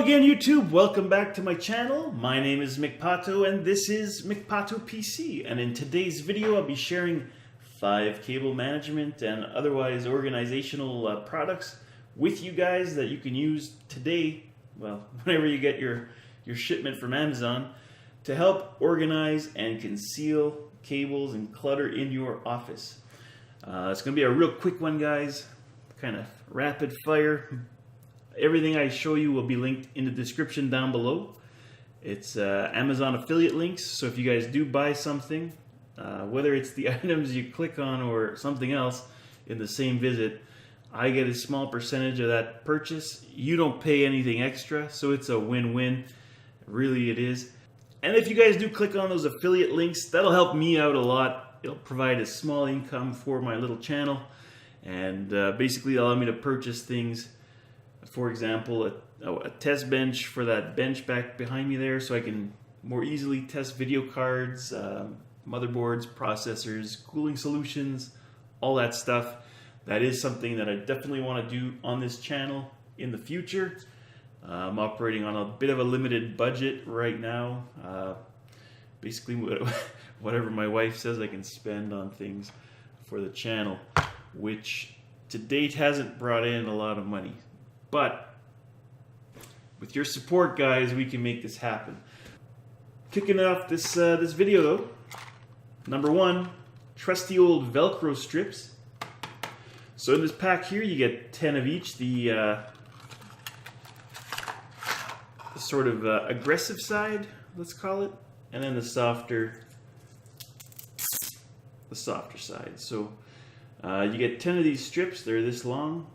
again, YouTube. Welcome back to my channel. My name is McPato and this is McPato PC. And in today's video, I'll be sharing 5 cable management and otherwise organizational products with you guys that you can use today, well, whenever you get your shipment from Amazon, to help organize and conceal cables and clutter in your office. It's going to be a real quick one, guys, kind of rapid fire. Everything I show you will be linked in the description down below. It's Amazon affiliate links, so if you guys do buy something, whether it's the items you click on or something else in the same visit, I get a small percentage of that purchase. You don't pay anything extra, so it's a win-win. Really it is. And if you guys do click on those affiliate links, that'll help me out a lot. It'll provide a small income for my little channel and basically allow me to purchase things. For example, a test bench for that bench back behind me there, so I can more easily test video cards, motherboards, processors, cooling solutions, all that stuff. That is something that I definitely want to do on this channel in the future. I'm operating on a bit of a limited budget right now. Basically, whatever my wife says I can spend on things for the channel, which to date hasn't brought in a lot of money. But with your support, guys, we can make this happen. Kicking off this video though, number 1, trusty old Velcro strips. So in this pack here, you get 10 of each. The sort of aggressive side, let's call it, and then the softer side. So you get 10 of these strips. They're this long.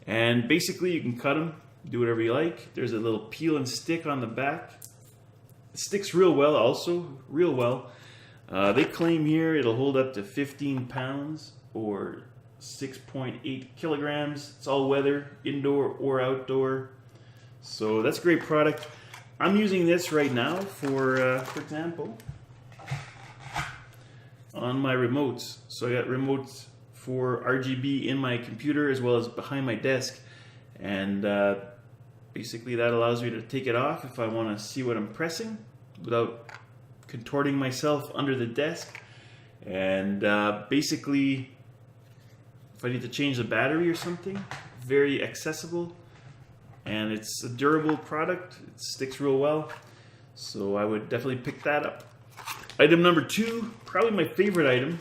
And basically you can cut them, do whatever you like. There's a little peel and stick on the back. It sticks real well also, real well. They claim here it'll hold up to 15 pounds or 6.8 kilograms. It's all weather, indoor or outdoor. So that's a great product. I'm using this right now for example, on my remotes. So I got remotes for RGB in my computer as well as behind my desk, and basically that allows me to take it off if I want to see what I'm pressing without contorting myself under the desk. And basically if I need to change the battery or something, very accessible, and it's a durable product. It sticks real well, so I would definitely pick that up. Item number 2, probably my favorite item.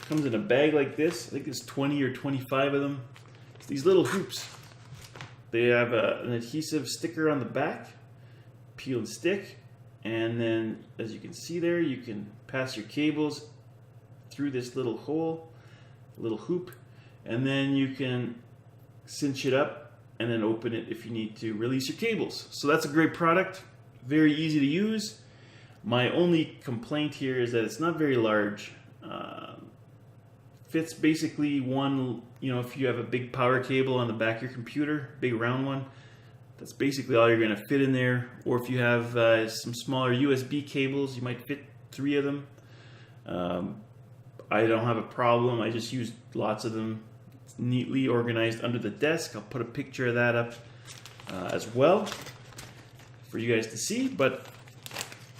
Comes in a bag like this. I think there's 20 or 25 of them. It's these little hoops. They have an adhesive sticker on the back, peel and stick, and then as you can see there, you can pass your cables through this little hole, little hoop, and then you can cinch it up and then open it if you need to release your cables. So that's a great product, very easy to use. My only complaint here is that it's not very large. Fits basically one, if you have a big power cable on the back of your computer, big round one, that's basically all you're going to fit in there. Or if you have some smaller USB cables, you might fit 3 of them. I don't have a problem. I just use lots of them. It's neatly organized under the desk. I'll put a picture of that up as well for you guys to see. But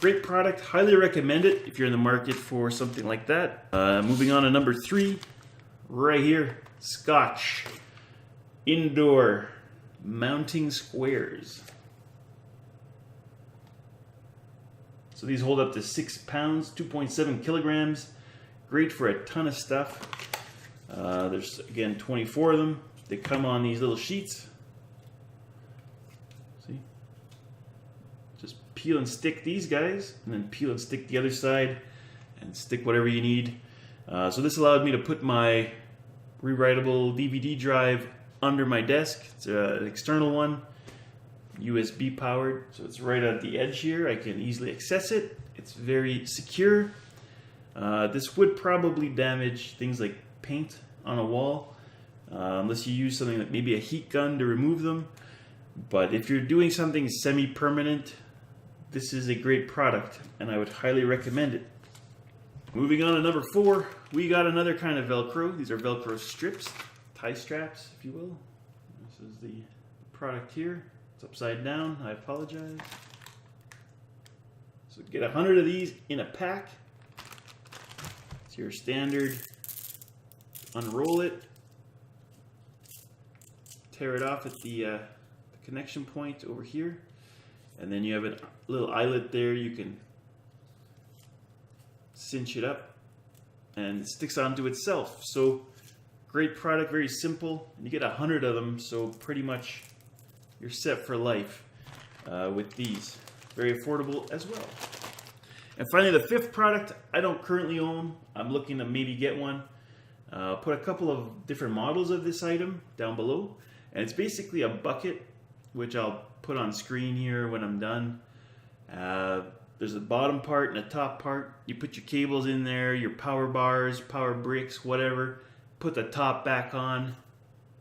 great product, highly recommend it if you're in the market for something like that. Moving on to number 3, right here, Scotch indoor mounting squares. So these hold up to 6 pounds, 2.7 kilograms. Great for a ton of stuff. There's again 24 of them. They come on these little sheets. See? Just peel and stick these guys, and then peel and stick the other side, and stick whatever you need. So this allowed me to put my rewritable DVD drive under my desk. It's an external one, USB powered, so it's right at the edge here. I can easily access it. It's very secure. This would probably damage things like paint on a wall, unless you use something like maybe a heat gun to remove them. But if you're doing something semi-permanent, this is a great product, and I would highly recommend it. Moving on to number 4, we got another kind of Velcro. These are Velcro strips, tie straps, if you will. This is the product here. It's upside down. I apologize. So get 100 of these in a pack. It's your standard. Unroll it. Tear it off at the connection point over here. And then you have a little eyelet there. You can cinch it up and it sticks onto itself. So great product, very simple. You get 100 of them, so pretty much you're set for life with these. Very affordable as well. And finally, the 5th product I don't currently own. I'm looking to maybe get one. I'll put a couple of different models of this item down below. And it's basically a bucket, which I'll put on screen here when I'm done. There's a bottom part and a top part. You put your cables in there, your power bars, power bricks, whatever. Put the top back on.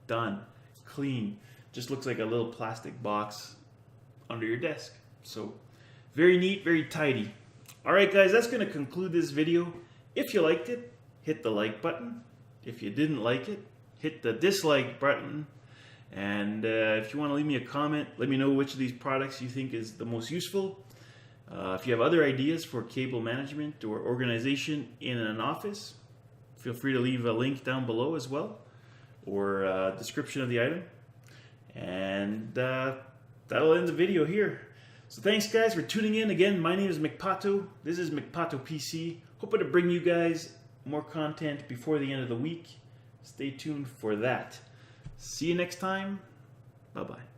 Done. Clean. Just looks like a little plastic box under your desk. So very neat, very tidy. Alright guys, that's going to conclude this video. If you liked it, hit the like button. If you didn't like it, hit the dislike button. And if you want to leave me a comment, let me know which of these products you think is the most useful. If you have other ideas for cable management or organization in an office, feel free to leave a link down below as well, or a description of the item. And that'll end the video here. So thanks guys for tuning in. Again, my name is McPato. This is McPato PC. Hoping to bring you guys more content before the end of the week. Stay tuned for that. See you next time. Bye-bye.